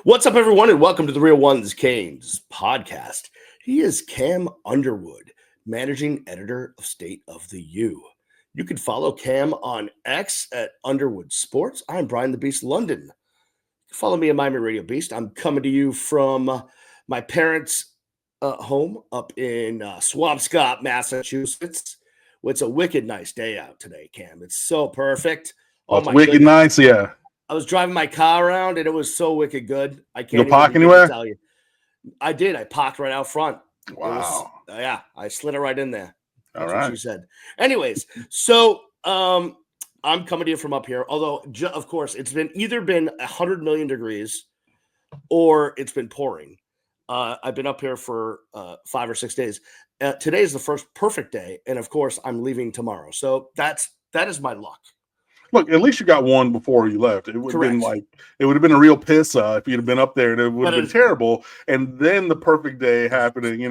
What's up, everyone, and welcome to the Real Ones Canes podcast. He is Cam Underwood, managing editor of State of the U. You can follow Cam on X at Underwood Sports. I'm Brian the Beast London. Follow me at Miami Radio Beast. I'm coming to you from my parents' home up in Swampscott, Massachusetts. Well, it's a wicked nice day out today, Cam. It's so perfect. Oh, it's wicked nice, yeah. I was driving my car around, and it was so wicked good. I can't even park begin anywhere? to tell you. I did. I parked right out front. Wow. Yeah, I slid it right in there. That's All right. what she said. Anyways, so I'm coming to you from up here. Although, of course, it's either been 100 million degrees or it's been pouring. I've been up here for 5 or 6 days. Today is the first perfect day, and of course, I'm leaving tomorrow. So that is my luck. Look, at least you got one before you left. It would have been a real piss if you'd have been up there, and it would have been terrible. And then the perfect day happening,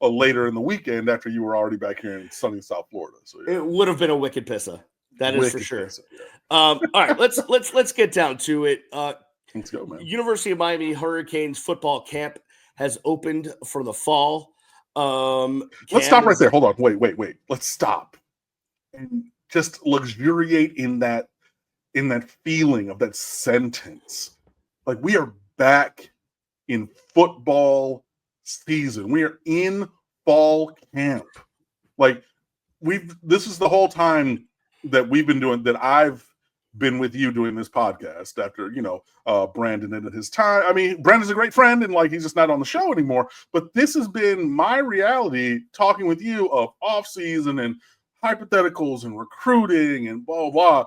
later in the weekend after you were already back here in sunny South Florida. So yeah. It would have been a wicked pisser. That is for sure. Pissa, yeah. All right, let's get down to it. Let's go, man. University of Miami Hurricanes football camp has opened for the fall. Let's stop right there. Hold on. Wait. Let's stop. And just luxuriate in that feeling of that sentence. Like, we are back in football season. We are in fall camp. Like, this is the whole time that we've been doing, that I've been with you doing this podcast after, Brandon ended his time. I mean, Brandon's a great friend, and he's just not on the show anymore. But this has been my reality, talking with you of off season and hypotheticals and recruiting and blah, blah.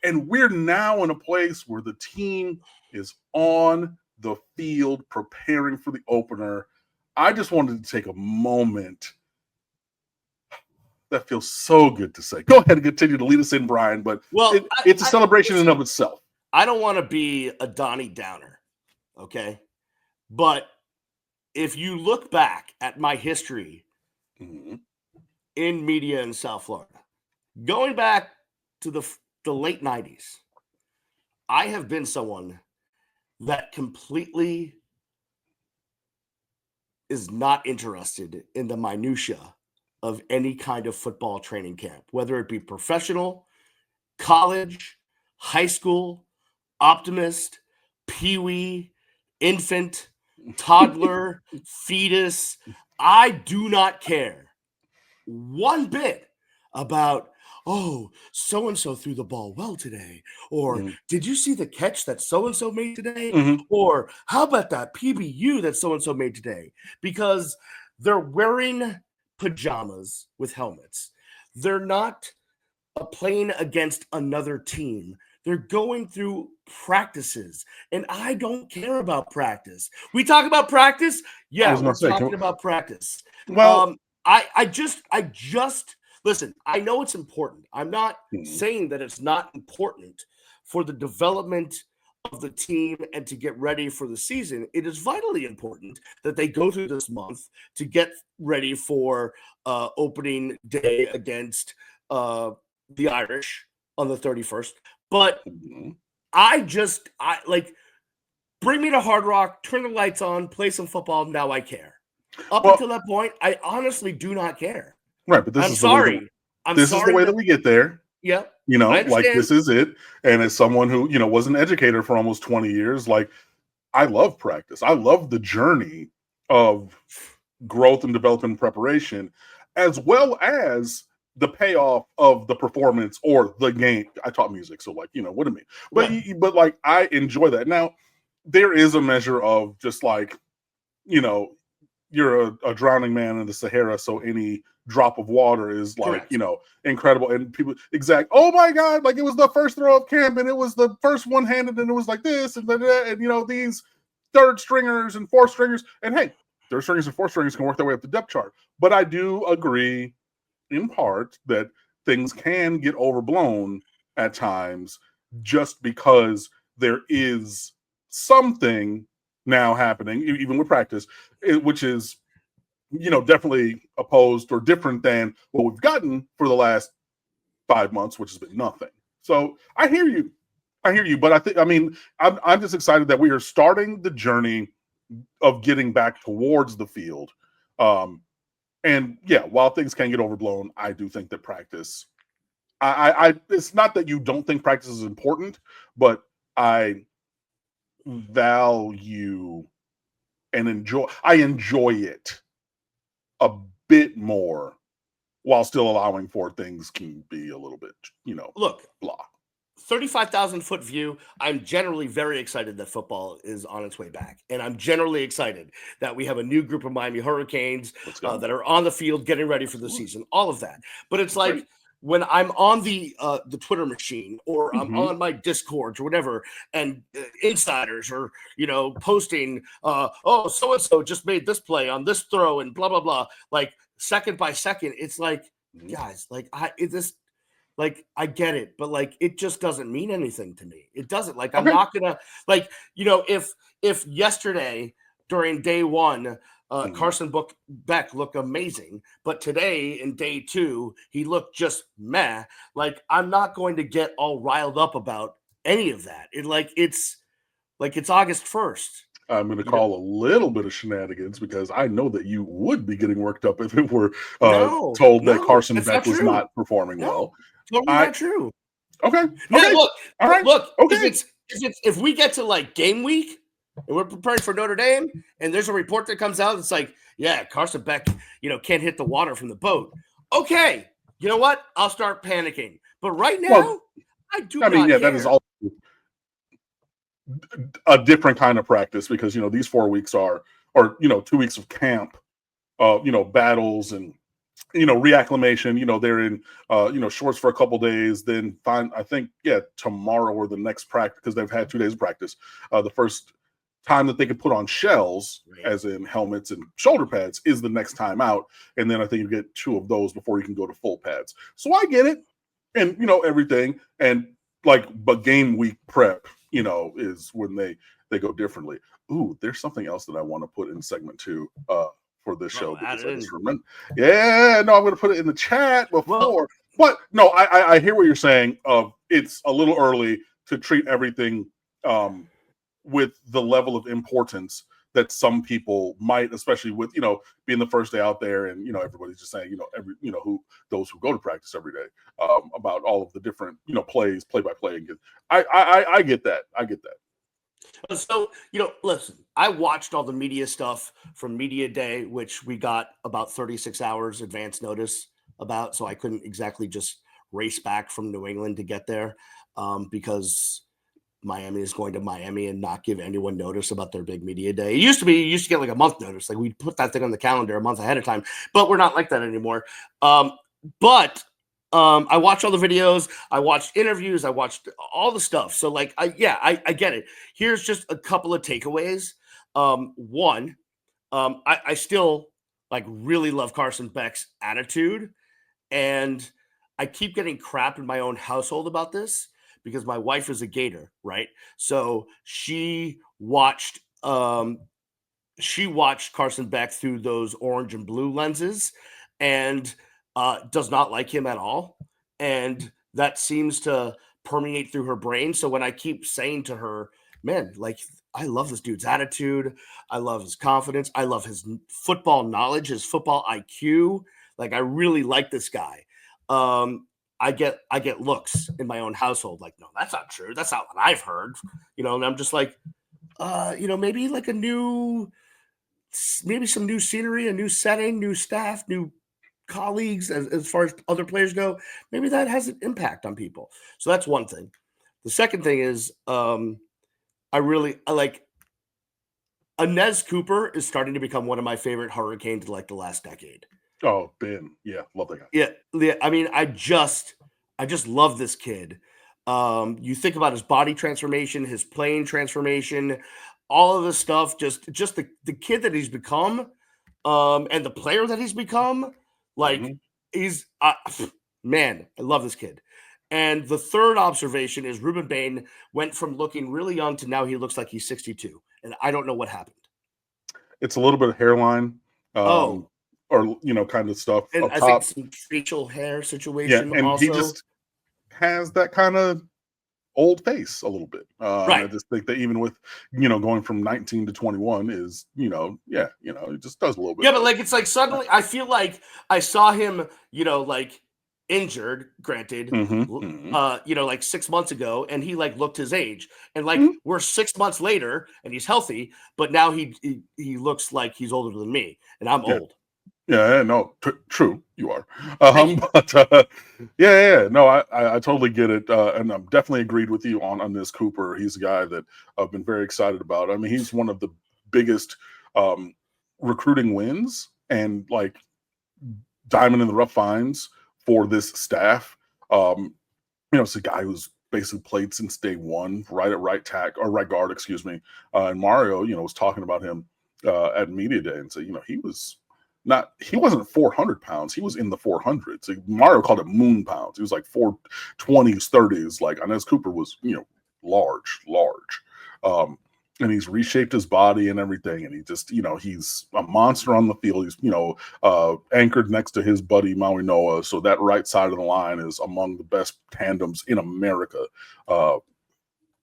And we're now in a place where the team is on the field preparing for the opener. I just wanted to take a moment. That feels so good to say. Go ahead and continue to lead us in, Brian, but it's a celebration in and of itself. I don't want to be a Donnie Downer, okay? But if you look back at my history in media in South Florida, going back to the late 90s, I have been someone that completely is not interested in the minutia of any kind of football training camp, whether it be professional, college, high school, optimist, peewee, infant, toddler, fetus. I do not care one bit about, so-and-so threw the ball well today, or did you see the catch that so-and-so made today, or how about that PBU that so-and-so made today? Because they're wearing pajamas with helmets. They're not playing against another team. They're going through practices, and I don't care about practice. We talk about practice. Yeah, we're talking about practice. Well, I just listen. I know it's important. I'm not saying that it's not important for the development of the team and to get ready for the season. It is vitally important that they go through this month to get ready for opening day against the Irish on the 31st. But I bring me to Hard Rock, turn the lights on, play some football. Now I care. Until that point, I honestly do not care. Right, but this is the way that we get there. Yeah. This is it. And as someone who, was an educator for almost 20 years, I love practice. I love the journey of growth and development and preparation, as well as the payoff of the performance or the game. I taught music, so what do I mean? But I enjoy that. Now, there is a measure of just you're a drowning man in the Sahara, so any drop of water is incredible. And people oh my God, it was the first throw of camp, and it was the first one-handed, and it was like this, and that, and these third stringers and fourth stringers. And hey, third stringers and fourth stringers can work their way up the depth chart. But I do agree in part that things can get overblown at times just because there is something now happening, even with practice, which is, definitely opposed or different than what we've gotten for the last 5 months, which has been nothing. So I hear you. I hear you, but I'm just excited that we are starting the journey of getting back towards the field. And yeah, while things can get overblown, I do think that practice. I it's not that you don't think practice is important, but I value and enjoy it a bit more while still allowing for things can be a little bit, Look, blah. 35,000-foot view, I'm generally very excited that football is on its way back. And I'm generally excited that we have a new group of Miami Hurricanes that are on the field getting ready for the season, all of that. But it's like Great. when I'm on the Twitter machine or I'm Mhm. on my Discord or whatever, and insiders are, posting, oh, so-and-so just made this play on this throw and blah, blah, blah. Like second by second, it's like, guys, like I get it, but like it just doesn't mean anything to me. It doesn't. Like I'm not gonna like if yesterday during day one Carson Beck looked amazing, but today in day two he looked just meh. Like I'm not going to get all riled up about any of that. It's August 1st. I'm going to call a little bit of shenanigans because I know that you would be getting worked up if it were told that Carson Beck was not performing well. Totally not true. Okay. Now, okay. look, all right. Look. Okay. If we get to like game week and we're preparing for Notre Dame, and there's a report that comes out, it's like, yeah, Carson Beck, can't hit the water from the boat. Okay, you know what? I'll start panicking. But right now, I not care. That is all a different kind of practice because these 4 weeks or 2 weeks of camp, battles and reacclimation. They're in shorts for a couple days, then I think tomorrow or the next practice, because they've had 2 days of practice, the first time that they can put on shells, as in helmets and shoulder pads, is the next time out, and then I think you get 2 of those before you can go to full pads. So I get it, and everything, and but game week prep is when they go differently. Ooh, there's something else that I want to put in segment 2 for this show, because I just remember. Yeah, no, I'm going to put it in the chat before. But no, I hear what you're saying. It's a little early to treat everything with the level of importance that some people might, especially with being the first day out there, and everybody's just saying those who go to practice every day about all of the different plays, play by play. And I get that. So, listen, I watched all the media stuff from Media Day, which we got about 36 hours advance notice about. So I couldn't exactly just race back from New England to get there because Miami is going to Miami and not give anyone notice about their big media day. It used to get like a month notice. Like we put that thing on the calendar a month ahead of time, but we're not like that anymore. I watched all the videos. I watched interviews. I watched all the stuff. So I get it. Here's just a couple of takeaways. One, I still really love Carson Beck's attitude, and I keep getting crap in my own household about this because my wife is a Gator, right? So she watched Carson Beck through those orange and blue lenses, and does not like him at all. And that seems to permeate through her brain. So when I keep saying to her, man, I love this dude's attitude. I love his confidence. I love his football knowledge, his football IQ. I really like this guy. I get looks in my own household. No, that's not true. That's not what I've heard. And I'm just maybe maybe some new scenery, a new setting, new staff, new colleagues as far as other players go. Maybe that has an impact on people. So that's one thing. The second thing is I like Inez Cooper is starting to become one of my favorite Hurricanes the last decade. Oh, Ben. Yeah, love that guy. Yeah. I mean, I just love this kid. You think about his body transformation, his playing transformation, all of this stuff, just the kid that he's become, and the player that he's become. He's man, I love this kid. And the third observation is Ruben Bain went from looking really young to now he looks like he's 62, and I don't know what happened. It's a little bit of hairline, or kind of stuff and up I top. think some facial hair situation. Yeah, and also. he just has that kind of old face a little bit. Right. I just think that even with, going from 19 to 21 is, it just does a little bit. Yeah, but like it's like suddenly I feel like I saw him, like injured, granted, like 6 months ago, and he like looked his age. And like Mhm. we're 6 months later and he's healthy, but now he looks like he's older than me, and I'm Yeah. old. Yeah, no, true, you are. Thank you. But no, I totally get it, and I'm definitely agreed with you on this Cooper. He's a guy that I've been very excited about. I mean, he's one of the biggest um, recruiting wins and like diamond in the rough finds for this staff. It's a guy who's basically played since day one, right at right tack or right guard, excuse me. And Mario, was talking about him at media day and said, he wasn't 400 pounds. He was in the 400s. Mario called it moon pounds. He was like 420s, 30s. Like Inez Cooper was, large. And he's reshaped his body and everything. And he just, he's a monster on the field. He's, anchored next to his buddy Maui Noah. So that right side of the line is among the best tandems in America,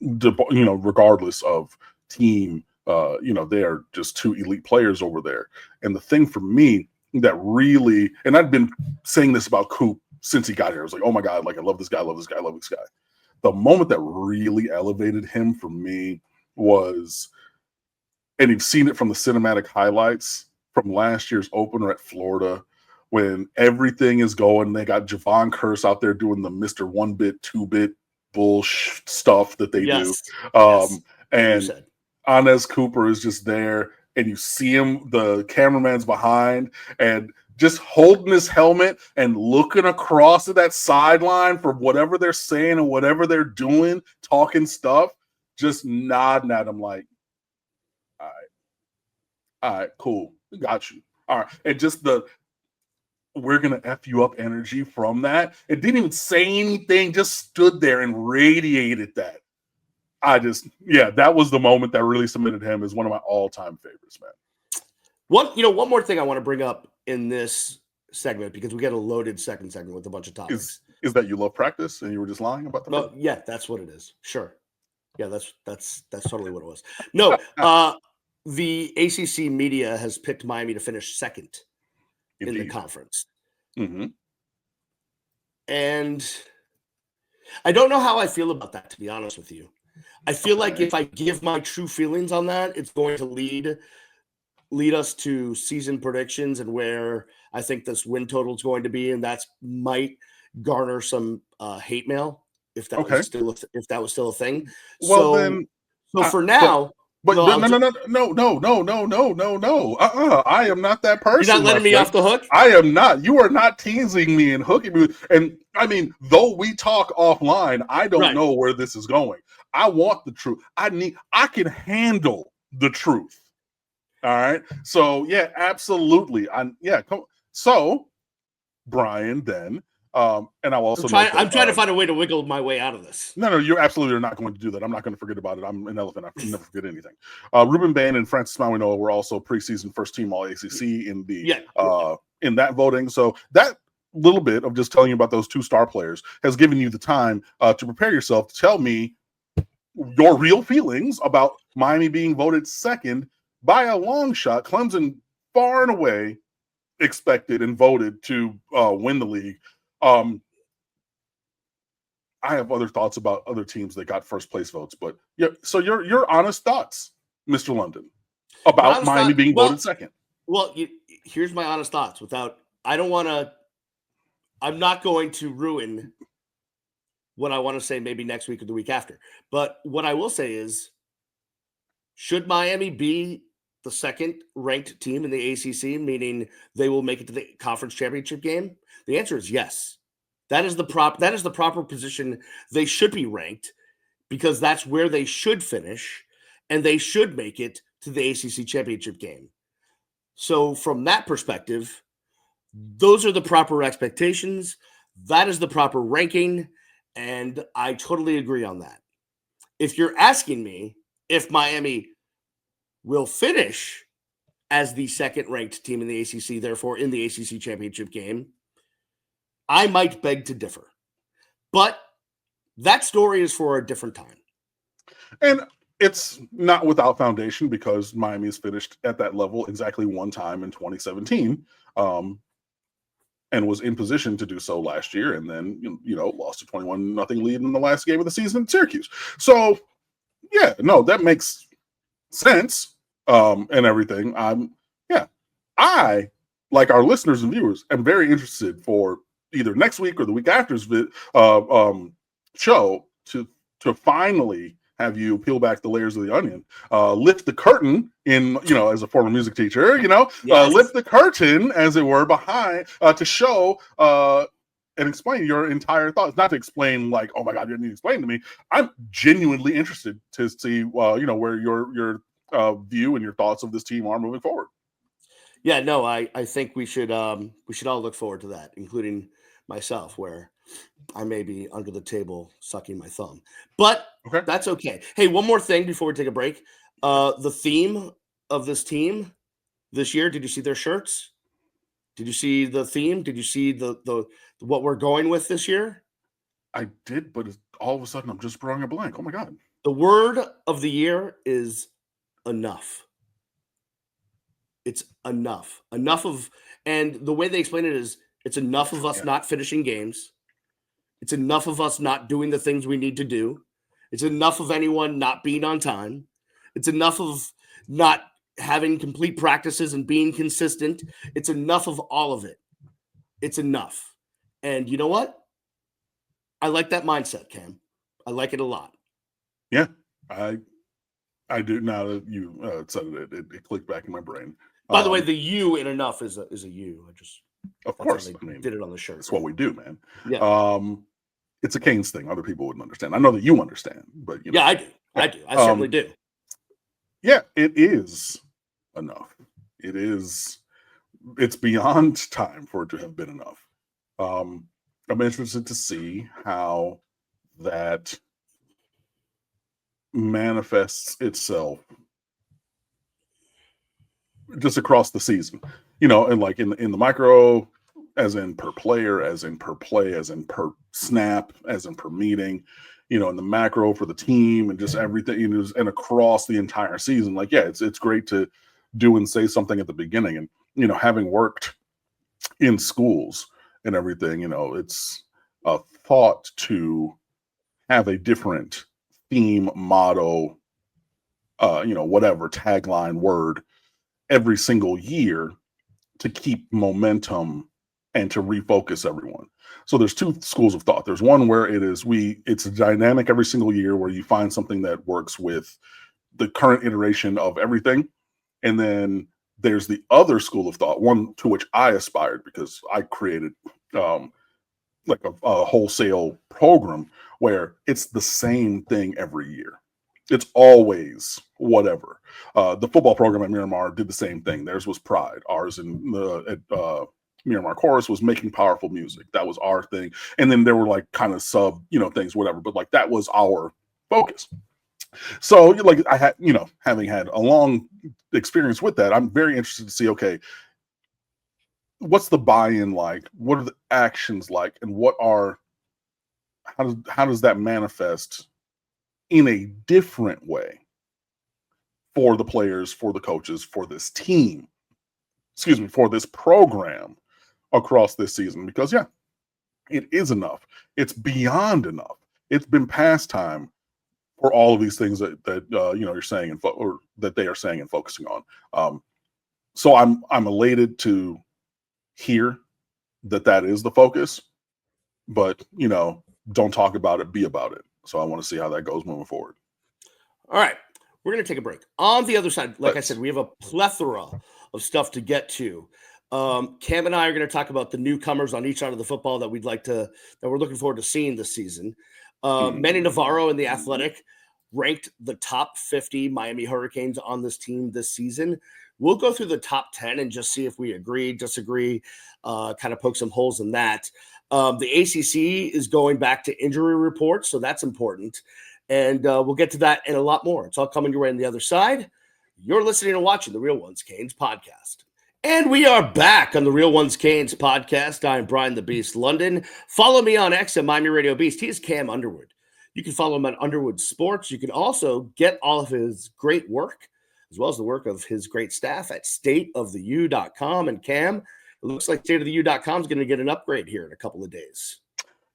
regardless of team. They're just two elite players over there. And the thing for me that really, and I've been saying this about Coop since he got here. I was like, oh my God, like I love this guy, love this guy, love this guy. The moment that really elevated him for me was, and you've seen it from the cinematic highlights from last year's opener at Florida, when everything is going. They got Javon Curse out there doing the Mr. 1-bit, 2-bit bullshit stuff that they do. Yes. And Inez Cooper is just there, and you see him, the cameraman's behind, and just holding his helmet and looking across at that sideline for whatever they're saying and whatever they're doing, talking stuff, just nodding at him like, all right, cool, got you. All right, and just we're gonna F you up energy from that. It didn't even say anything, just stood there and radiated that. That was the moment that really cemented him as one of my all-time favorites, man. One more thing I want to bring up in this segment, because we got a loaded second segment with a bunch of topics. Is that you love practice and you were just lying about the No, yeah, that's what it is. Sure. Yeah, that's totally what it was. No, the ACC media has picked Miami to finish second in the conference. Mm-hmm. And I don't know how I feel about that, to be honest with you. I feel like if I give my true feelings on that, it's going to lead us to season predictions and where I think this win total is going to be, and that might garner some hate mail if that was still a thing. Well, so for now, but no. I am not that person. You're not letting me off the hook? I am not. You are not teasing me and hooking me. And I mean, though we talk offline, I don't know where this is going. I want the truth. I can handle the truth. All right. So yeah, absolutely. So Brian, then, and I'll also I'm trying to find a way to wiggle my way out of this. No, you absolutely are not going to do that. I'm not going to forget about it. I'm an elephant. I never forget anything. Ruben Bain and Francis Mauinoa were also preseason first team All ACC in the in that voting. So that little bit of just telling you about those two star players has given you the time to prepare yourself to tell me your real feelings about Miami being voted second by a long shot. Clemson far and away expected and voted to win the league. I have other thoughts about other teams that got first place votes, but yeah. So your honest thoughts, Mr. London, about Miami being voted second. Well, here's my honest thoughts. I'm not going to ruin what I want to say maybe next week or the week after. But what I will say is, should Miami be the second ranked team in the ACC, meaning they will make it to the conference championship game? The answer is yes. That is the proper position they should be ranked, because that's where they should finish, and they should make it to the ACC championship game. So from that perspective, those are the proper expectations. That is the proper ranking, and I totally agree on that. If you're asking me if Miami will finish as the second ranked team in the ACC, therefore in the ACC championship game, I might beg to differ. But that story is for a different time. And it's not without foundation because Miami's finished at that level exactly one time in 2017, and was in position to do so last year, and then lost a 21-0 lead in the last game of the season in Syracuse. So yeah, no, that makes sense, and everything. I, like our listeners and viewers, am very interested for either next week or the week after's show to finally have you peel back the layers of the onion, lift the curtain as a former music teacher, Yes. lift the curtain, as it were, behind to show and explain your entire thoughts. Not to explain like, oh my God, you didn't explain to me. I'm genuinely interested to see, where your view and your thoughts of this team are moving forward. Yeah, no, I think we should all look forward to that, including myself, where I may be under the table sucking my thumb, but Okay. That's okay. Hey, one more thing before we take a break. The theme of this team this year, did you see their shirts? Did you see the theme? Did you see the what we're going with this year? I did, but all of a sudden I'm just drawing a blank. Oh my God. The word of the year is enough. It's enough. Enough of, and the way they explain it is it's enough of us not finishing games. It's enough of us not doing the things we need to do. It's enough of anyone not being on time. It's enough of not having complete practices and being consistent. It's enough of all of it. It's enough. And you know what? I like that mindset, Cam. I like it a lot. Yeah, I do. Now that you said it clicked back in my brain. By the way, the U in enough is a U. Of course, did it on the shirt. That's what we do, man. Yeah. It's a Canes thing. Other people wouldn't understand. I know that you understand, but yeah, I do. I do. I certainly do. Yeah, it is enough. It's beyond time for it to have been enough. I'm interested to see how that manifests itself just across the season, and like in the micro, as in per player, as in per play, as in per snap, as in per meeting, in the macro for the team and just everything, and across the entire season. Like, yeah, it's great to do and say something at the beginning, and having worked in schools and everything, it's a thought to have a different theme, motto, whatever tagline word every single year to keep momentum and to refocus everyone. So there's two schools of thought. There's one where it's a dynamic every single year where you find something that works with the current iteration of everything. And then there's the other school of thought, one to which I aspired because I created like a wholesale program where it's the same thing every year. It's always whatever. The football program at Miramar did the same thing. Theirs was pride. Ours at Miramar Chorus was making powerful music. That was our thing. And then there were like kind of sub, things, whatever. But like that was our focus. So like I had, having had a long experience with that, I'm very interested to see, okay, what's the buy-in like? What are the actions like? And how does that manifest in a different way for the players, for the coaches, for this team, for this program across this season? Because yeah, it is enough. It's beyond enough. It's been past time for all of these things that you're saying or that they are saying and focusing on. So I'm elated to hear that is the focus, but don't talk about it, be about it. So I want to see how that goes moving forward. All right. We're going to take a break. On the other side, like I said, we have a plethora of stuff to get to. Cam and I are going to talk about the newcomers on each side of the football that we're looking forward to seeing this season. Manny Navarro in The Athletic ranked the top 50 Miami Hurricanes on this team this season. We'll go through the top 10 and just see if we agree, disagree, kind of poke some holes in that. The ACC is going back to injury reports, so that's important. And we'll get to that and a lot more. It's all coming your way on the other side. You're listening and watching the Real Ones Canes podcast. And we are back on the Real Ones Canes podcast. I'm Brian the Beast London. Follow me on X at Miami Radio Beast. He is Cam Underwood. You can follow him at Underwood Sports. You can also get all of his great work, as well as the work of his great staff at stateoftheu.com. And Cam, it looks like stateoftheu.com is going to get an upgrade here in a couple of days.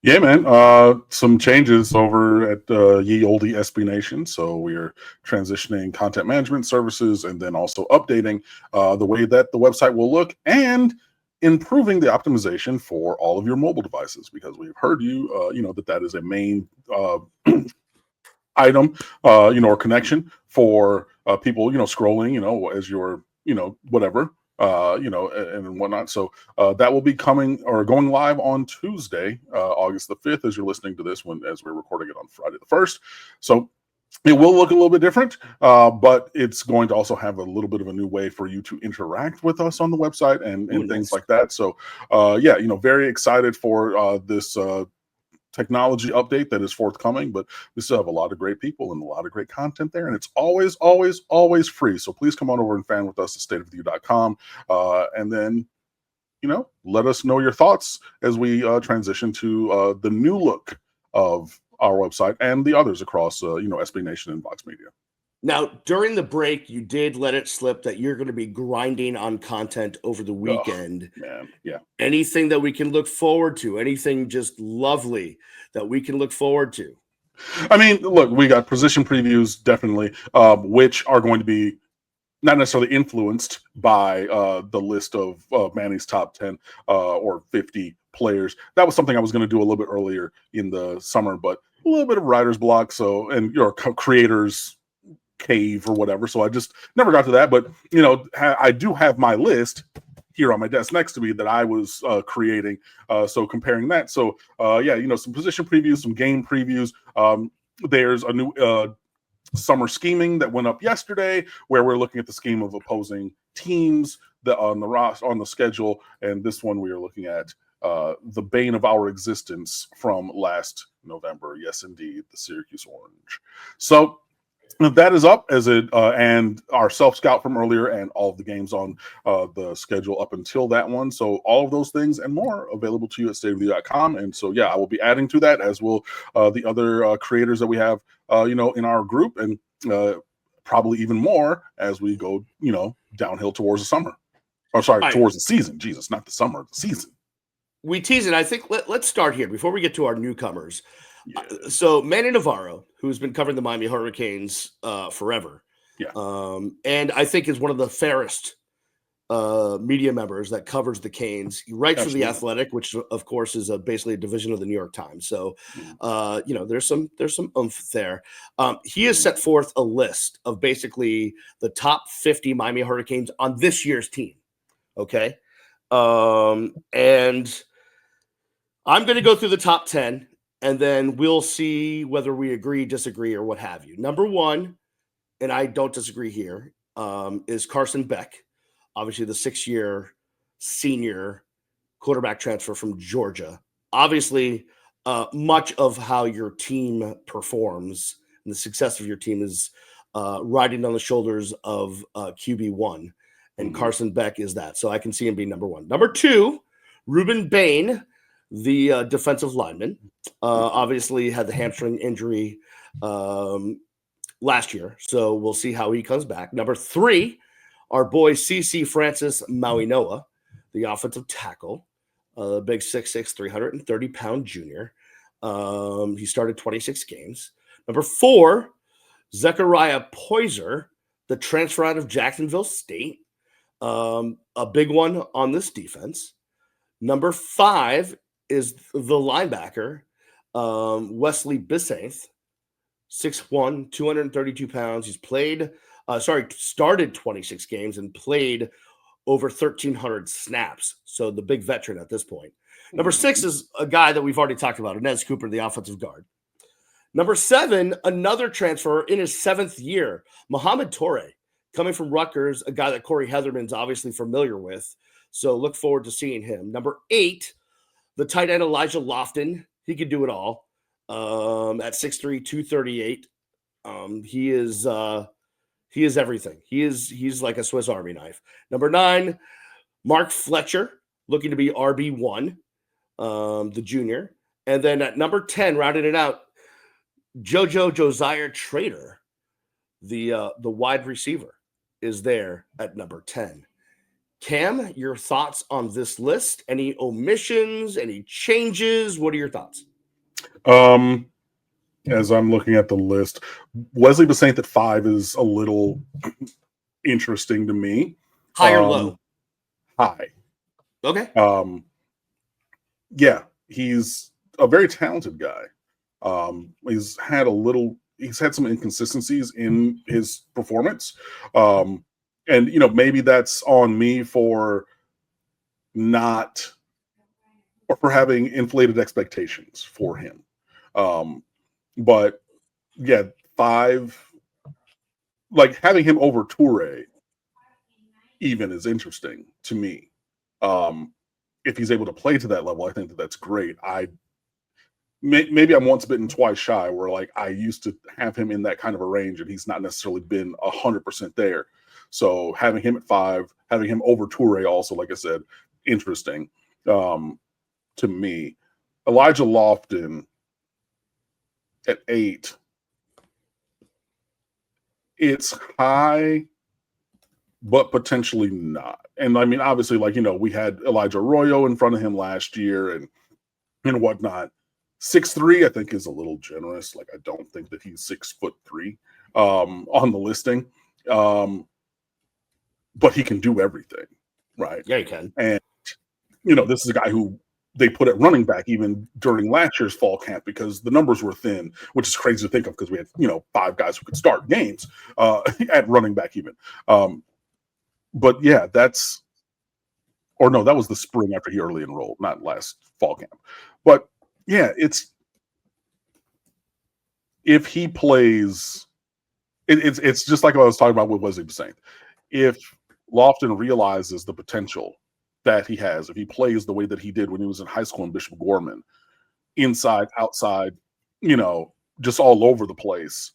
Yeah, man. Some changes over at Ye Olde SB Nation. So we are transitioning content management services and then also updating the way that the website will look and improving the optimization for all of your mobile devices, because we've heard that is a main item, or connection for people, scrolling, as you're, whatever, and whatnot. So that will be coming or going live on Tuesday, August the 5th, as you're listening to this one, as we're recording it on Friday the 1st. So it will look a little bit different, but it's going to also have a little bit of a new way for you to interact with us on the website and things like that. So, very excited for this technology update that is forthcoming, but we still have a lot of great people and a lot of great content there, and it's always, always, always free. So please come on over and fan with us at stateoftheu.com, and then let us know your thoughts as we transition to the new look of our website and the others across SB Nation and Vox Media. Now, during the break, you did let it slip that you're going to be grinding on content over the weekend. Oh, man, yeah. Anything that we can look forward to? Anything just lovely that we can look forward to? I mean, look, we got position previews, definitely, which are going to be not necessarily influenced by the list of Manny's top 10 or 50 players. That was something I was going to do a little bit earlier in the summer, but a little bit of writer's block. So, and your creators cave or whatever. So I just never got to that. But, I do have my list here on my desk next to me that I was creating. So comparing that. So, some position previews, some game previews. There's a new summer scheming that went up yesterday, where we're looking at the scheme of opposing teams that on the schedule, and this one we are looking at the bane of our existence from last November. Yes, indeed, the Syracuse Orange. So that is up as it and our self scout from earlier, and all of the games on the schedule up until that one. So all of those things and more available to you at stateoftheu.com. And so I will be adding to that, as will the other creators that we have in our group, and probably even more as we go downhill towards the summer. Or sorry, towards the season. Jesus, not the summer, the season. We tease it. I think let's start here before we get to our newcomers. Yeah. So Manny Navarro, who's been covering the Miami Hurricanes forever, and I think is one of the fairest media members that covers the Canes. He writes for The Athletic, which of course is basically a division of the New York Times. So there's some oomph there. He has set forth a list of basically the top 50 Miami Hurricanes on this year's team. Okay, and I'm going to go through the top 10. And then we'll see whether we agree, disagree, or what have you. Number one, and I don't disagree here, is Carson Beck, obviously the 6-year senior quarterback transfer from Georgia. Obviously, much of how your team performs and the success of your team is riding on the shoulders of QB1, and Carson Beck is that. So I can see him being number one. Number two, Ruben Bain, the defensive lineman, obviously had the hamstring injury last year, so we'll see how he comes back. Number three, our boy CC Francis Mauinoa, the offensive tackle, big 6'6", 330-pound junior. He started 26 games. Number four, Zechariah Poyser, the transfer out of Jacksonville State, a big one on this defense. Number five is the linebacker, Wesley Bissainth, 6'1", 232 pounds. He's started 26 games and played over 1,300 snaps. So the big veteran at this point. Number six is a guy that we've already talked about, Inez Cooper, the offensive guard. Number seven, another transfer in his 7th year, Mohamed Toure, coming from Rutgers, a guy that Corey Heatherman's obviously familiar with. So look forward to seeing him. Number 8, the tight end Elijah Lofton. He could do it all. At 6'3", 238. He is everything. He's like a Swiss Army knife. Number 9, Mark Fletcher, looking to be RB1, the junior. And then at number 10, rounding it out, Josiah Trader, the wide receiver, is there at number 10. Cam, your thoughts on this list? Any omissions? Any changes? What are your thoughts? As I'm looking at the list, Wesley Bissainthe at 5 is a little interesting to me. High or low? High. Okay. Yeah, he's a very talented guy. He's had some inconsistencies in his performance. And maybe that's on me for having inflated expectations for him. But yeah, 5, like having him over Toure even is interesting to me. If he's able to play to that level, I think that's great. Maybe I'm once bitten, twice shy, where like I used to have him in that kind of a range, and he's not necessarily been 100% there. So having him at 5, having him over Toure, also, like I said, interesting to me. Elijah Lofton at 8. It's high, but potentially not. And I mean, obviously, like, we had Elijah Arroyo in front of him last year and whatnot. 6'3", I think, is a little generous. Like, I don't think that he's 6'3" on the listing. But he can do everything, right? Yeah, he can. And, this is a guy who they put at running back even during last year's fall camp because the numbers were thin, which is crazy to think of because we had, 5 guys who could start games at running back even. But yeah, that was the spring after he early enrolled, not last fall camp. But yeah, if he plays, it's just like what I was talking about with Wesley Bissainthe. If Lofton realizes the potential that he has, if he plays the way that he did when he was in high school in Bishop Gorman, inside, outside, just all over the place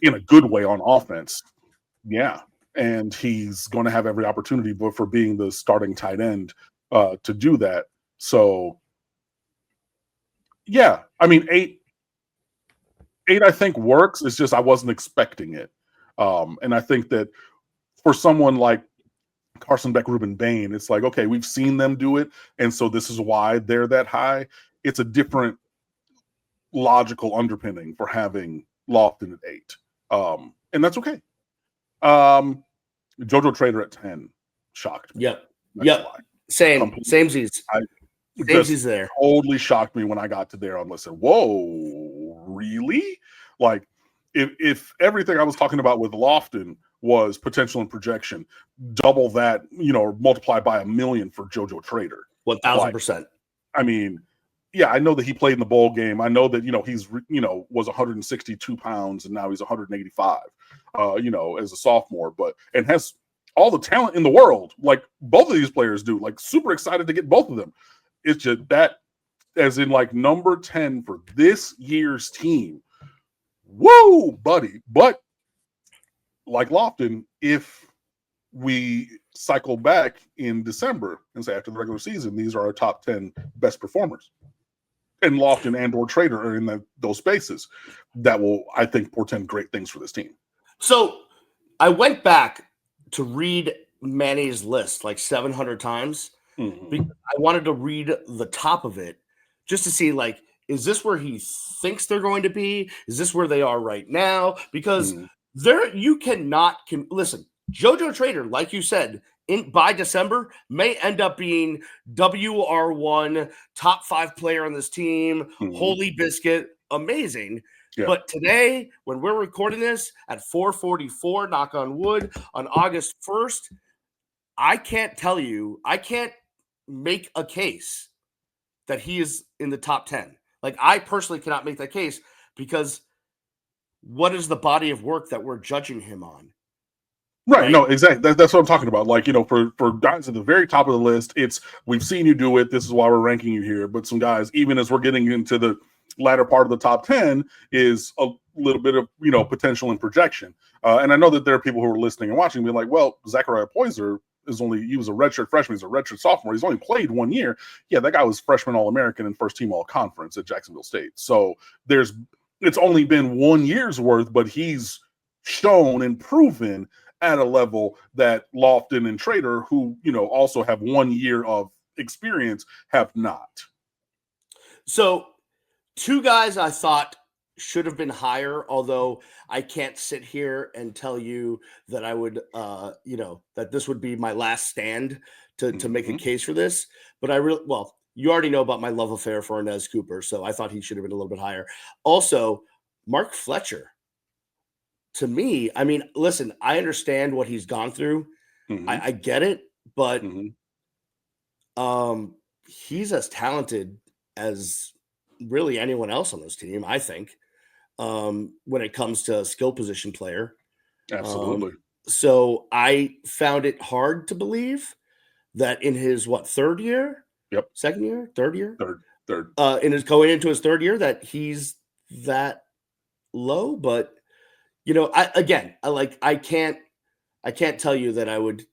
in a good way on offense, yeah. And he's going to have every opportunity for being the starting tight end to do that. So, yeah, I mean, 8 I think works. It's just I wasn't expecting it. And I think that for someone like Carson Beck, Ruben Bain, it's like, okay, we've seen them do it, and so this is why they're that high. It's a different logical underpinning for having Lofton at 8. And that's okay. JoJo Trader at 10 shocked me. Yep. Samesies there. Totally shocked me when I got to there and listened. Whoa, really? Like, if everything I was talking about with Lofton was potential and projection, double that, multiply by 1,000,000 for JoJo Trader. 1,000%. I mean, yeah, I know that he played in the bowl game. I know that, he's, was 162 pounds and now he's 185, as a sophomore, and has all the talent in the world. Like both of these players do, like super excited to get both of them. It's just that as in like number 10 for this year's team. Whoa, buddy. But like Lofton, if we cycle back in December and say after the regular season, these are our top 10 best performers, and Lofton and or Trader are in those spaces, that will, I think, portend great things for this team. So I went back to read Manny's list like 700 times. Mm-hmm. I wanted to read the top of it just to see, like, is this where he thinks they're going to be? Is this where they are right now? Because you cannot listen, JoJo Trader, like you said, by December may end up being WR1, top 5 player on this team, holy biscuit, amazing. Yeah. But today, when we're recording this at 4:44, knock on wood, on August 1st, I can't make a case that he is in the top 10. Like, I personally cannot make that case because what is the body of work that we're judging him on? Right. No, exactly. That's what I'm talking about. Like, for guys at the very top of the list, it's, we've seen you do it. This is why we're ranking you here. But some guys, even as we're getting into the latter part of the top 10, is a little bit of, potential and projection. And I know that there are people who are listening and watching being like, well, Zachariah Poyser he was a redshirt freshman. He's a redshirt sophomore. He's only played 1 year. Yeah, that guy was freshman All-American and first team All-Conference at Jacksonville State. So there's, it's only been 1 year's worth, but he's shown and proven at a level that Lofton and Trader, who, also have 1 year of experience, have not. So 2 guys I thought should have been higher, although I can't sit here and tell you that I would, that this would be my last stand to make a case for this. But you already know about my love affair for Inez Cooper, so I thought he should have been a little bit higher. Also, Mark Fletcher, to me, I mean, listen, I understand what he's gone through. I get it, but he's as talented as really anyone else on this team, I think, when it comes to skill position player. Absolutely. So I found it hard to believe that in his third year? Yep. Second year? Third year? Third. In his going into his third year, that he's that low. But I can't tell you that I would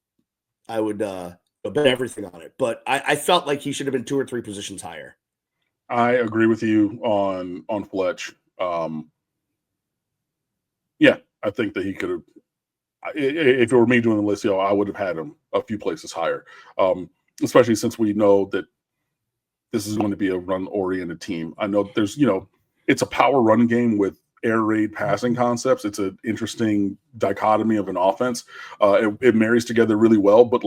bet everything on it. But I felt like he should have been 2 or 3 positions higher. I agree with you on Fletch. Yeah, I think that he could have. If it were me doing the list, I would have had him a few places higher. Especially since we know that this is going to be a run-oriented team. I know there's, it's a power run game with air raid passing concepts. It's an interesting dichotomy of an offense. It marries together really well, but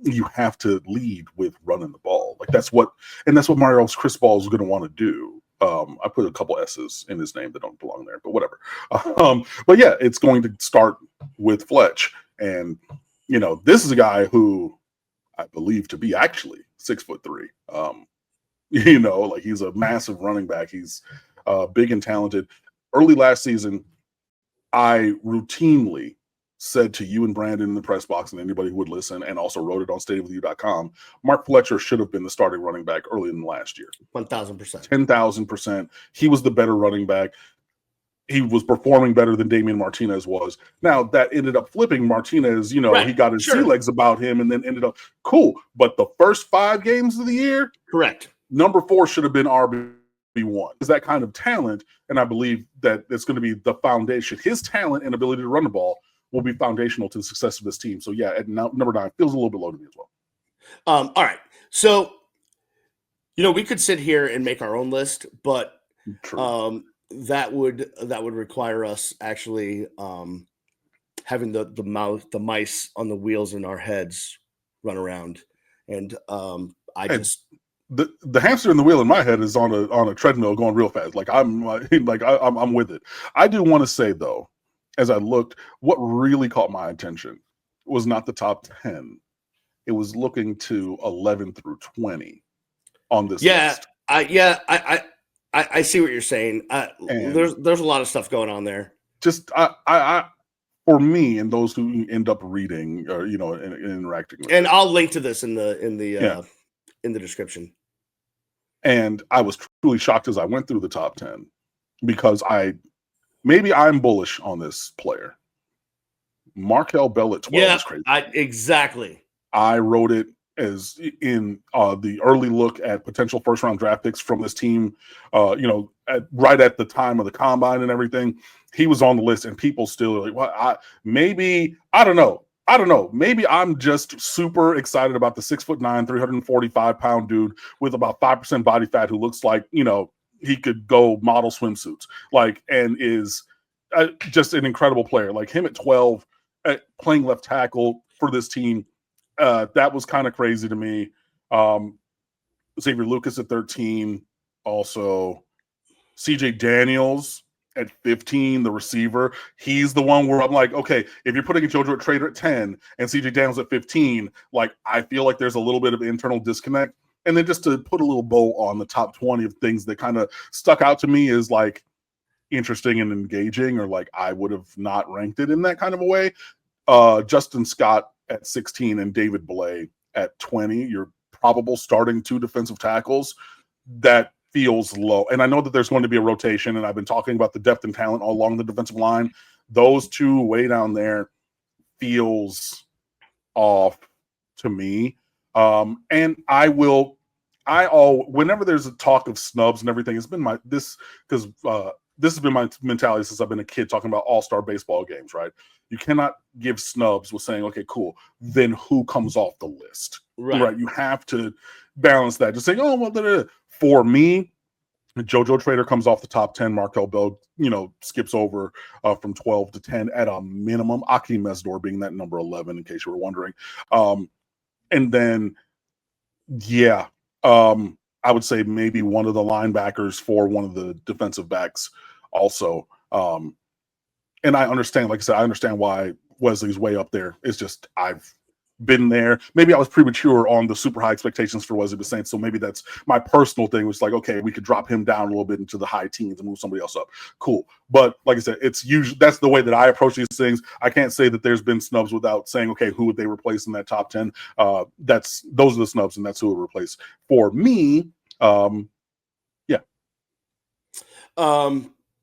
you have to lead with running the ball. That's what Mario's Cristobal is going to want to do. I put a couple S's in his name that don't belong there, but whatever. But yeah, it's going to start with Fletch. And, this is a guy who I believe to be actually 6'3". He's a massive running back. He's big and talented. Early last season, I routinely said to you and Brandon in the press box and anybody who would listen, and also wrote it on stadiumwithyou.com, Mark Fletcher should have been the starting running back early in the last year. 1,000%. 10,000%. He was the better running back. He was performing better than Damian Martinez was. Now, that ended up flipping Martinez. Right. He got his sea legs about him and then ended up cool. But the first 5 games of the year, correct. Number 4 should have been RB1. Is that kind of talent, and I believe that it's going to be the foundation. His talent and ability to run the ball will be foundational to the success of this team. So, yeah, at number 9, feels a little bit low to me as well. All right. So, we could sit here and make our own list, but that would require us actually having the mice on the wheels in our heads run around. And the hamster in the wheel in my head is on a treadmill going real fast. I'm with it. I do want to say though, as I looked, what really caught my attention was not the top 10. It was looking to 11 through 20 on this list. I see what you're saying. There's a lot of stuff going on there. Just I for me and those who end up reading or and interacting with, and I'll link to this in the description. And I was truly shocked as I went through the top 10 because I'm bullish on this player. Markel Bell at 12 is crazy. Exactly. I wrote it as in the early look at potential first-round draft picks from this team, right at the time of the combine and everything. He was on the list, and people still are like, well, I don't know. Maybe I'm just super excited about the 6'9", 345-pound dude with about 5% body fat who looks like, he could go model swimsuits, and is just an incredible player. Him at 12, playing left tackle for this team, that was kind of crazy to me. Xavier Lucas at 13, also CJ Daniels at 15, the receiver. He's the one where I'm like, okay, if you're putting a JoJo Trader at 10 and CJ Daniels at 15, I feel like there's a little bit of internal disconnect. And then just to put a little bow on the top 20 of things that kind of stuck out to me is interesting and engaging, or I would have not ranked it in that kind of a way. Justin Scott at 16 and David Blay at 20, your probable starting 2 defensive tackles. That feels low. And I know that there's going to be a rotation, and I've been talking about the depth and talent all along the defensive line. Those 2 way down there feels off to me. And I will whenever there's a talk of snubs and everything, it's been this has been my mentality since I've been a kid, talking about all-star baseball games, right? You cannot give snubs with saying, okay, cool, then who comes off the list, right? You have to balance that. Just saying, oh, well, for me, JoJo Trader comes off the top 10. Markel Bell, skips over from 12 to 10 at a minimum. Akeem Mesdor being that number 11, in case you were wondering. And then, yeah, I would say maybe one of the linebackers for one of the defensive backs also. And I understand, like I said, I understand why Wesley's way up there. It's just I've been there. Maybe I was premature on the super high expectations for Wesley the Saints, so maybe that's my personal thing. Was like, okay, we could drop him down a little bit into the high teens and move somebody else up. Cool, but like I said, it's usually that's the way that I approach these things. I can't say that there's been snubs without saying, okay, who would they replace in that top 10? Those are the snubs, and that's who would replace for me. Yeah.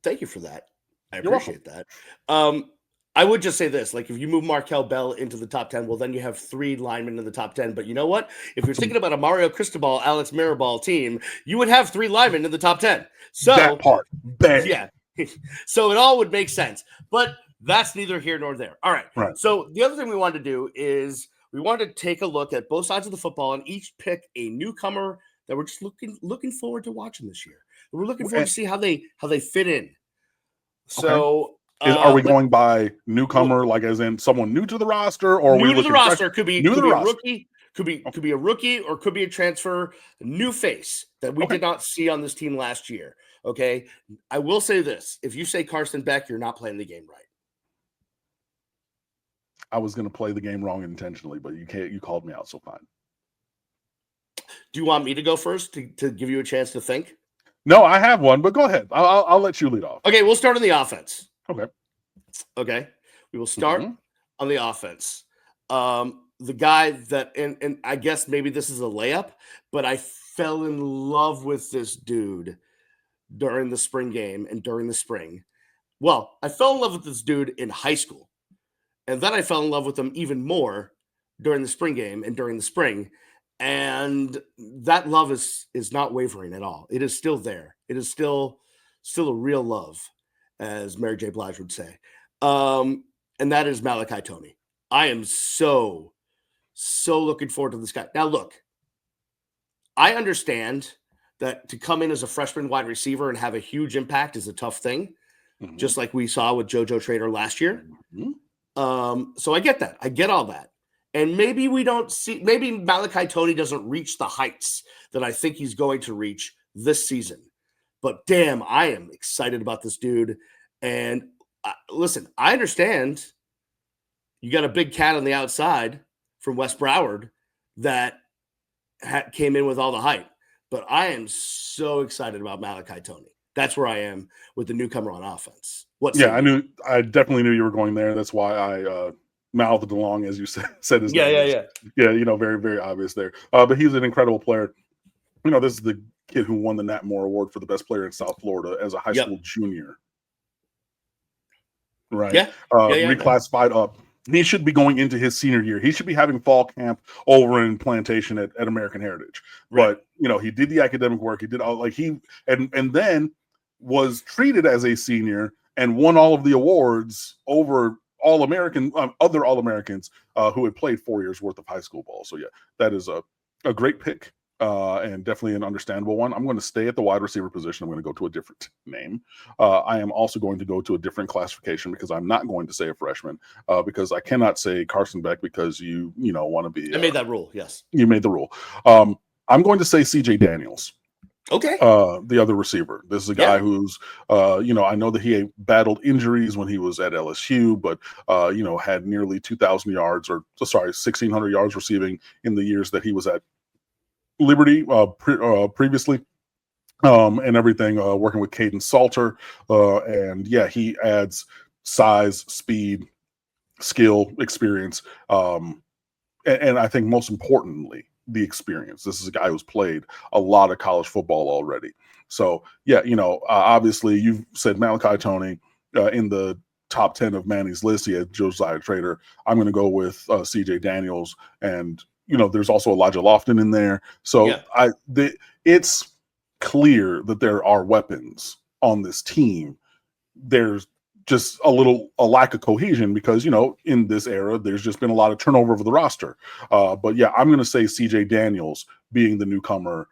Thank you for that. I appreciate that. I would just say this, like if you move Markel Bell into the top 10, well, then you have 3 linemen in the top 10. But you know what? If you're thinking about a Mario Cristobal, Alex Mirabal team, you would have 3 linemen in the top 10. So that part, bang. Yeah. So it all would make sense. But that's neither here nor there. All right. So the other thing we wanted to do is we wanted to take a look at both sides of the football and each pick a newcomer that we're just looking forward to watching this year. We're looking forward to see how they fit in. So are we going by newcomer, like as in someone new to the roster, or new to the roster? Could be a rookie, could be Okay. could be a rookie, or could be a transfer, a new face that we did not see on this team last year. Okay, I will say this: if you say Carson Beck, you're not playing the game right. I was going to play the game wrong intentionally, but you can't. You called me out, so fine. Do you want me to go first to give you a chance to think? No, I have one, but go ahead. I'll let you lead off. Okay, we'll start on the offense. Okay. We will start on the offense. The guy that, and I guess maybe this is a layup, but I fell in love with this dude during the spring game and during the spring. Well, I fell in love with this dude in high school, and then I fell in love with him even more during the spring game and during the spring. And that love is not wavering at all. It is still there. It is still a real love, as Mary J. Blige would say. And that is Malachi Toney. I am so looking forward to this guy. Now, look, I understand that to come in as a freshman wide receiver and have a huge impact is a tough thing, just like we saw with JoJo Trader last year. So I get that. I get all that. And maybe maybe Malachi Toney doesn't reach the heights that I think he's going to reach this season. But damn, I am excited about this dude. And listen, I understand you got a big cat on the outside from West Broward that came in with all the hype. But I am so excited about Malachi Toney. That's where I am with the newcomer on offense. I definitely knew you were going there. That's why I mouthed along as you said his name. Yeah, very, very obvious there. But he's an incredible player. This is the kid who won the Nat Moore Award for the best player in South Florida as a high school junior. Right. Reclassified up. He should be going into his senior year. He should be having fall camp over in Plantation at American Heritage. Right. But he did the academic work. He did all and then was treated as a senior and won all of the awards over other All-Americans who had played 4 years worth of high school ball. So yeah, that is a great pick. And definitely an understandable one. I'm going to stay at the wide receiver position. I'm going to go to a different name. I am also going to go to a different classification because I'm not going to say a freshman because I cannot say Carson Beck because you want to be. I made that rule. Yes, you made the rule. I'm going to say C.J. Daniels. Okay. The other receiver. This is a guy who's, I know that he battled injuries when he was at LSU, but had nearly 2,000 yards 1,600 yards receiving in the years that he was at Liberty previously, and everything, working with Caden Salter. And yeah, he adds size, speed, skill, experience. And I think most importantly, the experience. This is a guy who's played a lot of college football already. So yeah, obviously you've said Malachi Toney in the top 10 of Manny's list. He had Josiah Trader. I'm going to go with C.J. Daniels, and there's also Elijah Lofton in there. So it's clear that there are weapons on this team. There's just a lack of cohesion because, in this era, there's just been a lot of turnover of the roster. But yeah, I'm going to say CJ Daniels being the newcomer.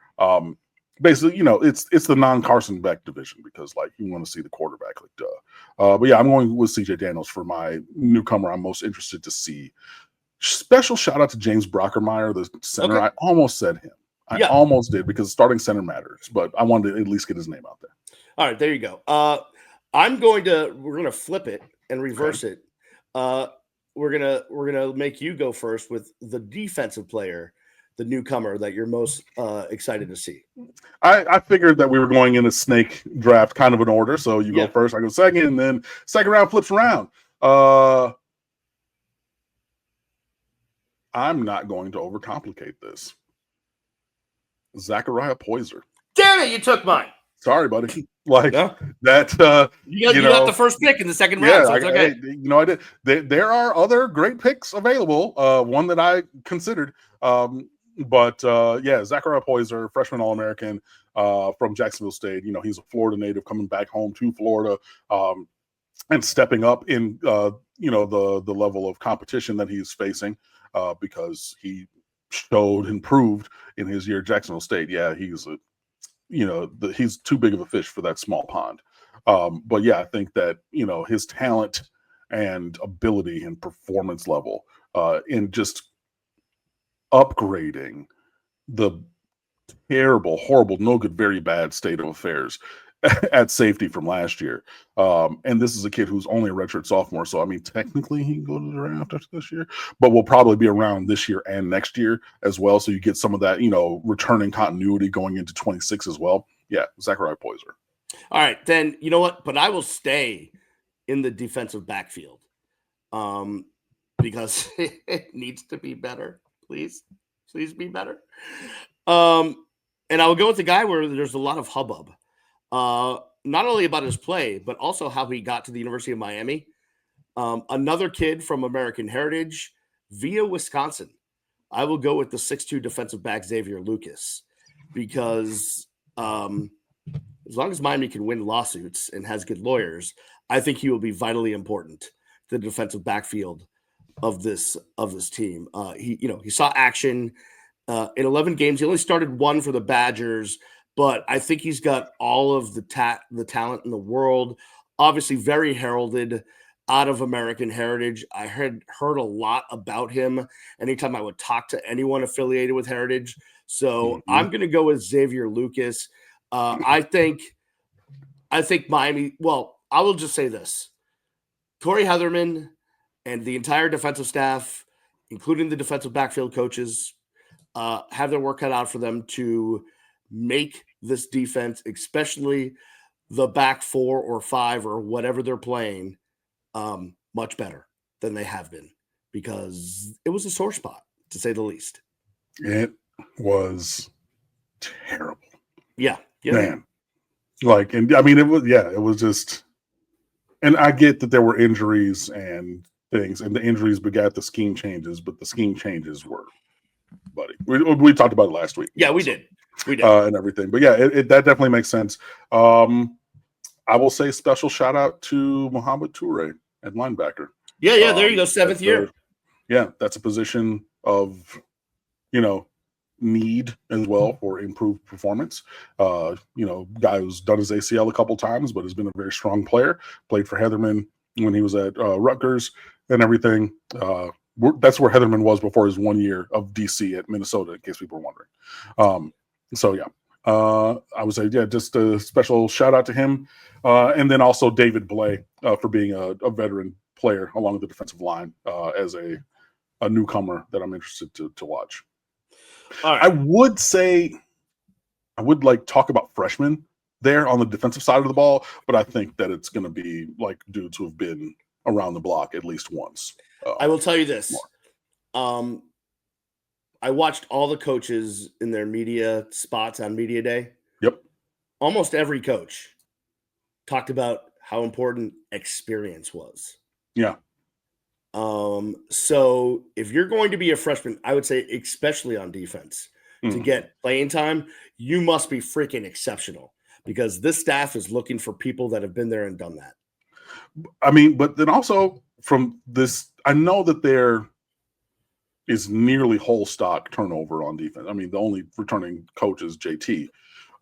Basically, it's the non-Carson Beck division because, like, you want to see the quarterback, like, duh. But yeah, I'm going with CJ Daniels for my newcomer I'm most interested to see. Special shout out to James Brockermeyer, the center. Okay. I almost said him. I almost did because starting center matters, but I wanted to at least get his name out there. All right, there you go. We're gonna flip it and reverse it. We're gonna make you go first with the defensive player, the newcomer that you're most excited to see. I figured that we were going in a snake draft kind of an order, so you go first, I go second, and then second round flips around. I'm not going to overcomplicate this. Zachariah Poyser. Damn it, you took mine. Sorry, buddy. Like that. You got the first pick in the second round, so it's okay. I did. There are other great picks available. One that I considered. But Zachariah Poyser, freshman All-American from Jacksonville State. He's a Florida native coming back home to Florida and stepping up in the level of competition that he's facing because he showed and proved in his year at Jacksonville State. Yeah, he's he's too big of a fish for that small pond. But yeah, I think that, his talent and ability and performance level in just upgrading the terrible, horrible, no good, very bad state of affairs at safety from last year. And this is a kid who's only a redshirt sophomore. So, I mean, technically he can go to the draft after this year, but will probably be around this year and next year as well. So you get some of that, returning continuity going into 26 as well. Yeah, Zachariah Poyser. All right, then you know what? But I will stay in the defensive backfield because it needs to be better. Please be better. And I will go with the guy where there's a lot of hubbub. Not only about his play, but also how he got to the University of Miami. Another kid from American heritage via Wisconsin. I will go with the 6'2" defensive back Xavier Lucas because as long as Miami can win lawsuits and has good lawyers, I think he will be vitally important to the defensive backfield of this team. He saw action in 11 games. He only started one for the Badgers, but I think he's got all of the talent in the world. Obviously, very heralded out of American heritage. I heard a lot about him anytime I would talk to anyone affiliated with Heritage. So I'm going to go with Xavier Lucas. I think Miami. Well, I will just say this: Corey Heatherman and the entire defensive staff, including the defensive backfield coaches, have their work cut out for them to make this defense, especially the back 4 or 5 or whatever they're playing, much better than they have been, because it was a sore spot, to say the least. It was terrible. Yeah. Man. Like, and I mean, it was just, and I get that there were injuries and things, and the injuries begat the scheme changes, but the scheme changes were, buddy. We talked about it last week. Yeah, we did. And everything. But yeah, that definitely makes sense. I will say special shout out to Mohamed Toure at linebacker. Yeah, there you go, 7th year. That's a position of, need as well for improved performance. Guy who's done his ACL a couple times, but has been a very strong player. Played for Heatherman when he was at Rutgers and everything. That's where Heatherman was before his 1 year of DC at Minnesota, in case people were wondering. I would say, just a special shout out to him. And then also David Blay for being a veteran player along the defensive line as a newcomer that I'm interested to watch. All right. I would like talk about freshmen there on the defensive side of the ball, but I think that it's going to be like dudes who have been around the block at least once. I will tell you this. I watched all the coaches in their media spots on Media Day. Yep. Almost every coach talked about how important experience was. Yeah. So if you're going to be a freshman, I would say, especially on defense, to get playing time, you must be freaking exceptional, because this staff is looking for people that have been there and done that. I mean, but then also from this, I know that there is nearly whole stock turnover on defense. I mean, the only returning coach is JT.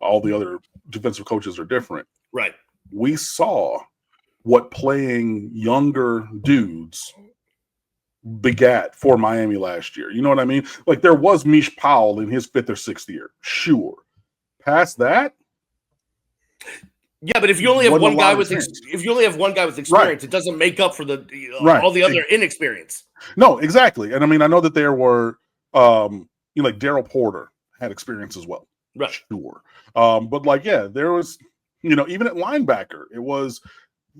All the other defensive coaches are different. Right. We saw what playing younger dudes begat for Miami last year. You know what I mean? Like, there was Mish Powell in his 5th or 6th year. Sure. Past that, yeah, but if you only have one guy with experience, right, it doesn't make up for the right, all the other inexperience. No, exactly. And I mean, I know that there were like Daryl Porter had experience as well. Right. Sure. But like, yeah, there was, even at linebacker, it was,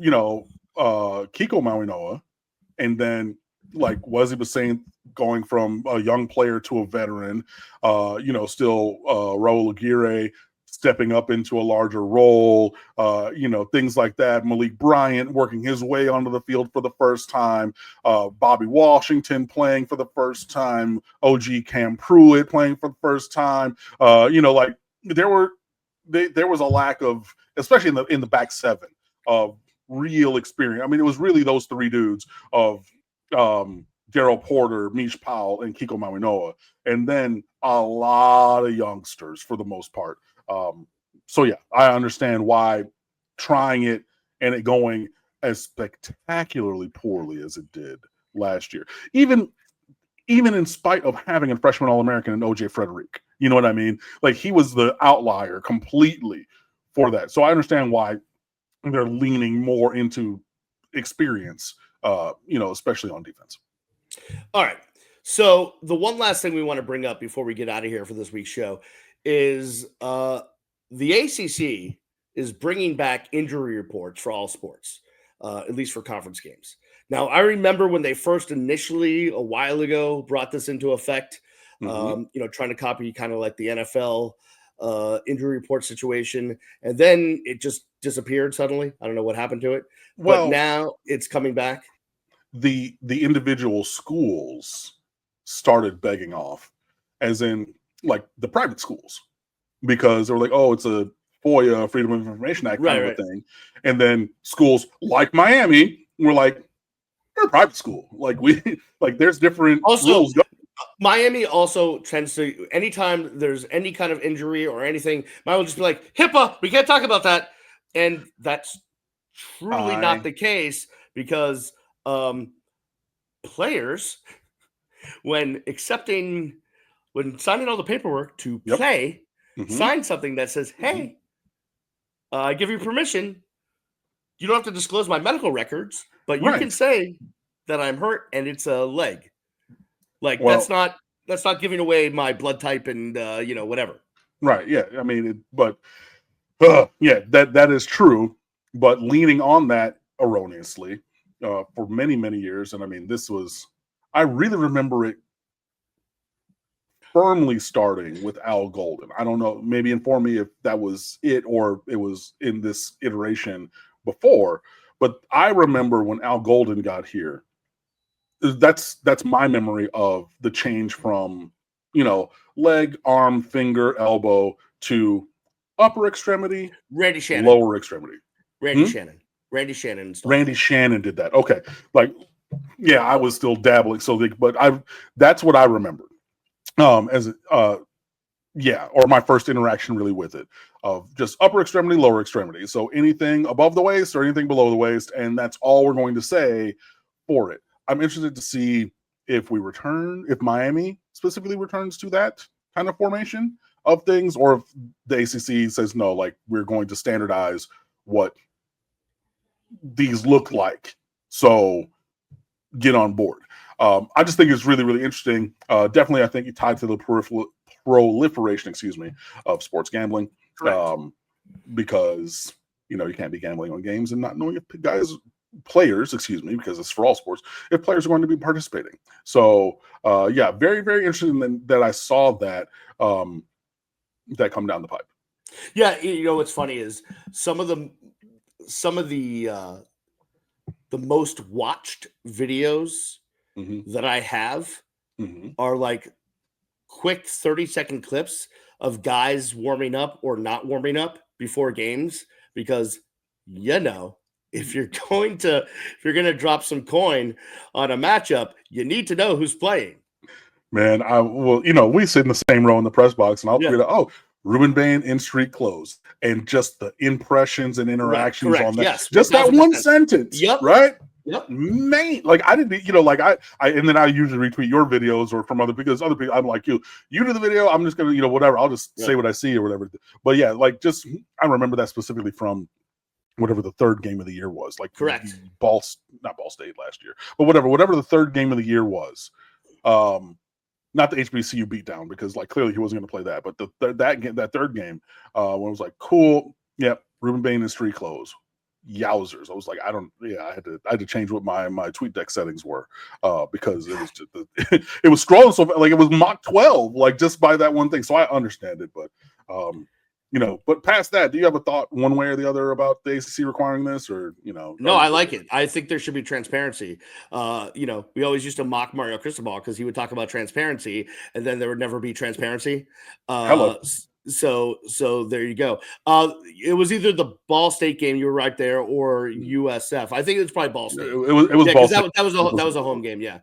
Kiko Mauinoa, and then like Wesley was saying, going from a young player to a veteran, still Raul Aguirre stepping up into a larger role, things like that. Malik Bryant working his way onto the field for the first time, Bobby Washington playing for the first time, OG Cam Pruitt playing for the first time. Like there was a lack of, especially in the back seven, of real experience. I mean, it was really those three dudes of Daryl Porter, Mish Powell, and Kiko Mauinoa, and then a lot of youngsters for the most part. So yeah, I understand why trying it and it going as spectacularly poorly as it did last year, even in spite of having a freshman All-American in OJ Frederick. You know what I mean? Like, he was the outlier completely for that. So I understand why they're leaning more into experience, especially on defense. All right. So the one last thing we want to bring up before we get out of here for this week's show is the ACC is bringing back injury reports for all sports, at least for conference games. Now, I remember when they first initially, a while ago, brought this into effect, trying to copy kind of like the NFL injury report situation. And then it just disappeared suddenly. I don't know what happened to it. Well, but now it's coming back. The individual schools started begging off, as in like the private schools, because they were like, oh, it's a FOIA, Freedom of Information Act kind of a thing. And then schools like Miami were like, we're a private school. Like, there's different rules. Miami also tends to, anytime there's any kind of injury or anything, Miami will just be like, HIPAA, we can't talk about that. And that's truly not the case, because players, when signing all the paperwork to play, sign something that says, hey, I give you permission. You don't have to disclose my medical records, but you can say that I'm hurt and it's a leg. Like, that's not giving away my blood type and whatever. Right. Yeah. I mean, that is true. But leaning on that erroneously for many, many years, and I mean, I really remember it firmly starting with Al Golden. I don't know, maybe inform me if that was it or it was in this iteration before, but I remember when Al Golden got here, that's my memory of the change from, leg, arm, finger, elbow to upper extremity, Randy Shannon, lower extremity. Randy Shannon did that. Okay. Like, yeah, I was still dabbling. But that's what I remember. Or my first interaction really with it, of just upper extremity, lower extremity. So anything above the waist or anything below the waist, and that's all we're going to say for it. I'm interested to see if Miami specifically returns to that kind of formation of things, or if the ACC says no, like, we're going to standardize what these look like. So get on board. I just think it's really, really interesting. Definitely, I think it tied to the proliferation, of sports gambling. Because you can't be gambling on games and not knowing if players, because it's for all sports, if players are going to be participating. So very, very interesting that I saw that that come down the pipe. Yeah, what's funny is some of the most watched videos that I have are like quick 30-second clips of guys warming up or not warming up before games, because if you're going to drop some coin on a matchup, you need to know who's playing. Man, we sit in the same row in the press box, and I'll tweet out, Ruben Bain in street clothes, and just the impressions and interactions on that. Yes, just 1000%. That one sentence, right? Yep. Man, like I didn't, and then I usually retweet your videos or from other people. I'm like you do the video. I'm just gonna, whatever. I'll just say what I see or whatever. But yeah, like I remember that specifically from whatever the third game of the year was. Like correct. Not Ball State last year, but whatever the third game of the year was. Not the HBCU beatdown, because like clearly he wasn't going to play that, but that third game when it was like, cool, yep, Ruben Bain in street clothes, yowzers. I was like, I had to change what my tweet deck settings were because it was just it was scrolling so like it was Mach 12 like just by that one thing. So I understand it, but but past that, do you have a thought one way or the other about the ACC requiring this, or No, I like it. I think there should be transparency. We always used to mock Mario Cristobal because he would talk about transparency, and then there would never be transparency. So there you go. It was either the Ball State game, you were right there, or USF. I think it was probably Ball State. It was Ball State. That was a home game. Yeah.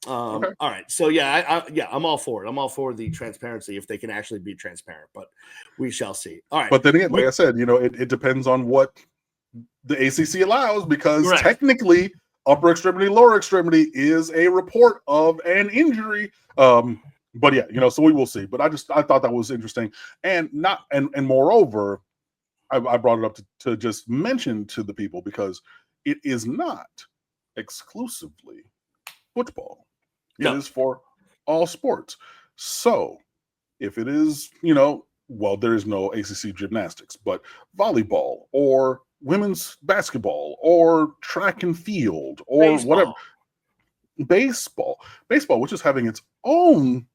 Okay. All right. So I'm all for it. I'm all for the transparency if they can actually be transparent, but we shall see. All right. But then again, like I said, it depends on what the ACC allows, because technically upper extremity, lower extremity is a report of an injury. But yeah, so we will see. But I thought that was interesting, and moreover, I brought it up to just mention to the people, because it is not exclusively football. It is for all sports. So if it is, there is no ACC gymnastics, but volleyball or women's basketball or track and field or whatever. Baseball, which is having its own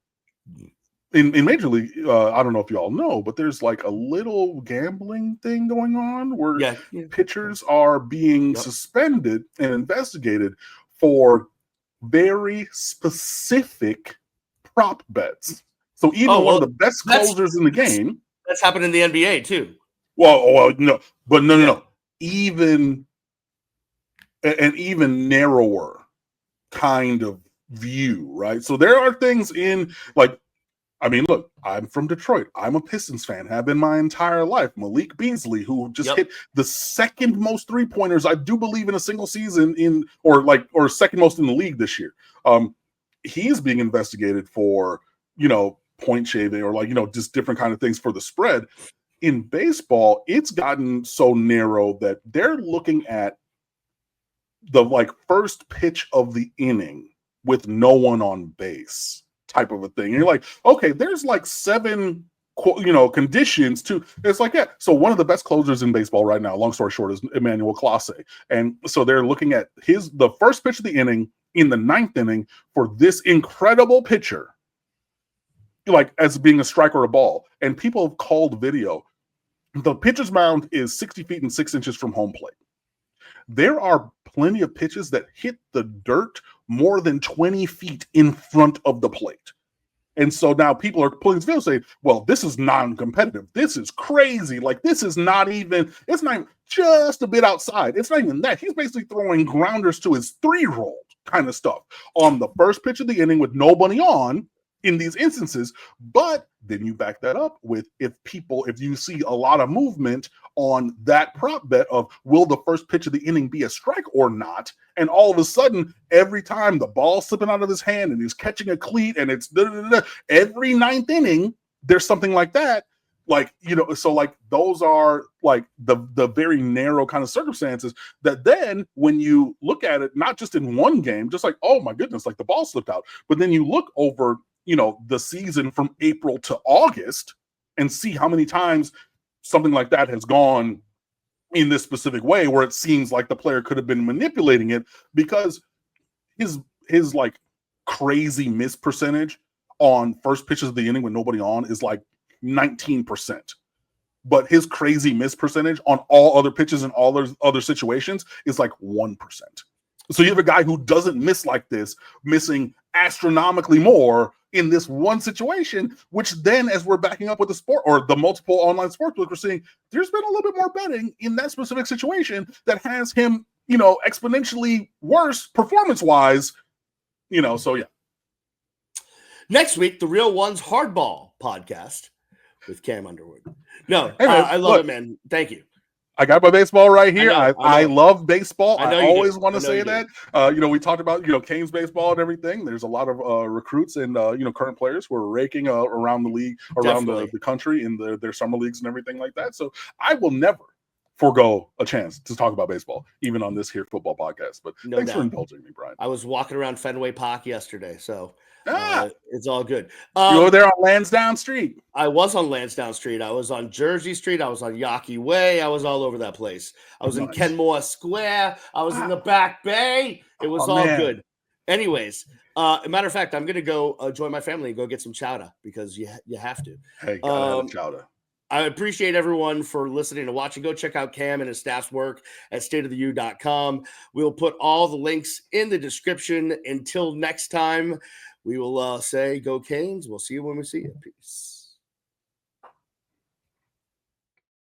in Major League. I don't know if you all know, but there's like a little gambling thing going on where pitchers are being suspended and investigated for very specific prop bets. So even one of the best closers in the game. That's happened in the NBA too. Well, no. Even an even narrower kind of view, right? So there are things in look, I'm from Detroit. I'm a Pistons fan, have been my entire life. Malik Beasley, who just hit the second most 3-pointers, I do believe, in a single season or second most in the league this year. He's being investigated for, point shaving or just different kind of things for the spread. In baseball, it's gotten so narrow that they're looking at the first pitch of the inning with no one on base type of a thing. And you're like, okay, there's 7 conditions to it's like, so one of the best closers in baseball right now, long story short, is Emmanuel Clase. And so they're looking at the first pitch of the inning in the 9th inning for this incredible pitcher, as being a strike or a ball. And people have called video. The pitcher's mound is 60 feet and 6 inches from home plate. There are plenty of pitches that hit the dirt more than 20 feet in front of the plate. And so now people are pulling this video saying, well, this is non-competitive. This is crazy. This is not even just a bit outside. It's not even that. He's basically throwing grounders to his 3-year-old kind of stuff on the first pitch of the inning with nobody on in these instances. But then you back that up with if you see a lot of movement on that prop bet of will the first pitch of the inning be a strike or not, and all of a sudden every time the ball's slipping out of his hand and he's catching a cleat and it's every 9th inning there's something like that, so those are the very narrow kind of circumstances that then when you look at it, not just in one game, just oh my goodness, the ball slipped out, but then you look over the season from April to August and see how many times something like that has gone in this specific way where it seems like the player could have been manipulating it, because his crazy miss percentage on first pitches of the inning with nobody on is 19%. But his crazy miss percentage on all other pitches and all those other situations is 1%. So you have a guy who doesn't miss like this, missing astronomically more in this one situation, which then, as we're backing up with the sport or the multiple online sportsbooks, we're seeing there's been a little bit more betting in that specific situation that has him, exponentially worse performance-wise, so yeah. Next week, the Real Ones Hardball podcast with Cam Underwood. No, hey man, I love it, man. Thank you. I got my baseball right here. I love baseball. I always want to say that. We talked about, Canes baseball and everything. There's a lot of recruits and, current players who are raking around the league, around the country in their summer leagues and everything like that. So I will never forego a chance to talk about baseball, even on this here football podcast. But thanks for indulging me, Brian. I was walking around Fenway Park yesterday, so it's all good. You were there on Lansdowne Street. I was on Lansdowne Street. I was on Jersey Street. I was on Yawkey Way. I was all over that place. I was in Kenmore Square. I was in the Back Bay. It was all good. Anyways, a matter of fact, I'm going to go join my family and go get some chowder because you have to. Hey, gotta have chowder. I appreciate everyone for listening and watching. Go check out Cam and his staff's work at stateoftheu.com. We'll put all the links in the description. Until next time, we will say go Canes. We'll see you when we see you. Peace.